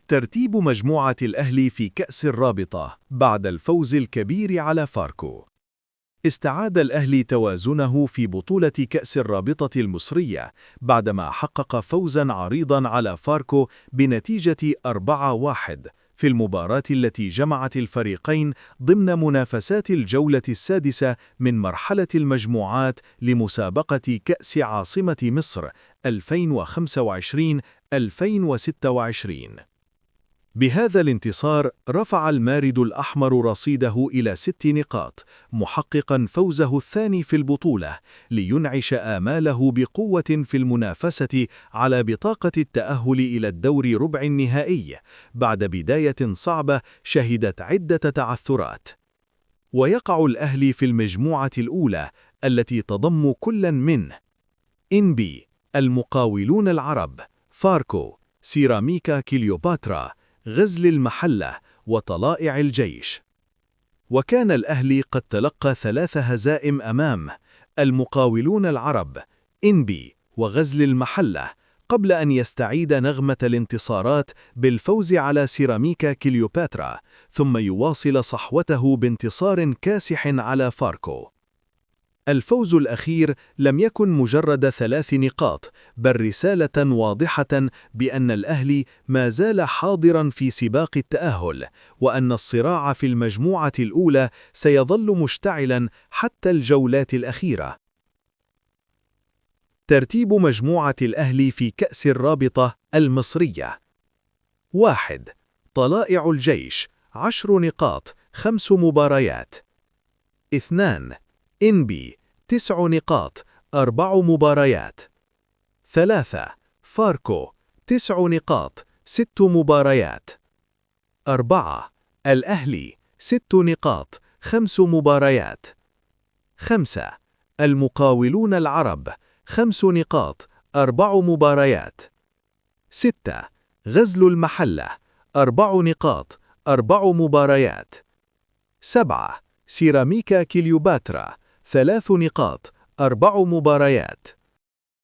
ترتيب مجموعة الأهلي في كأس الرابطة بعد الفوز الكبير على فاركو. استعاد الأهلي توازنه في بطولة كأس الرابطة المصرية بعدما حقق فوزاً عريضاً على فاركو بنتيجة 4-1 في المباراة التي جمعت الفريقين ضمن منافسات الجولة السادسة من مرحلة المجموعات لمسابقة كأس عاصمة مصر 2025-2026. بهذا الانتصار رفع المارد الأحمر رصيده إلى 6 نقاط، محققاً فوزه الثاني في البطولة، لينعش آماله بقوة في المنافسة على بطاقة التأهل إلى الدور ربع النهائي، بعد بداية صعبة شهدت عدة تعثرات. ويقع الأهلي في المجموعة الأولى التي تضم كل من إنبي، المقاولون العرب، فاركو، سيراميكا كليوباترا، غزل المحلة، وطلائع الجيش. وكان الأهلي قد تلقى 3 هزائم أمام المقاولون العرب، إنبي، وغزل المحلة، قبل أن يستعيد نغمة الانتصارات بالفوز على سيراميكا كليوباترا، ثم يواصل صحوته بانتصار كاسح على فاركو. الفوز الأخير لم يكن مجرد 3 نقاط، بل رسالة واضحة بأن الأهلي ما زال حاضراً في سباق التأهل، وأن الصراع في المجموعة الأولى سيظل مشتعلاً حتى الجولات الأخيرة. ترتيب مجموعة الأهلي في كأس الرابطة المصرية: 1. طلائع الجيش 10 نقاط 5 مباريات. 2. إنبي 9 نقاط 4 مباريات. 3. فاركو 9 نقاط 6 مباريات. 4. الأهلي 6 نقاط 5 مباريات. 5. المقاولون العرب 5 نقاط 4 مباريات. 6. غزل المحلة 4 نقاط 4 مباريات. 7. سيراميكا كليوباترا 3 نقاط 4 مباريات.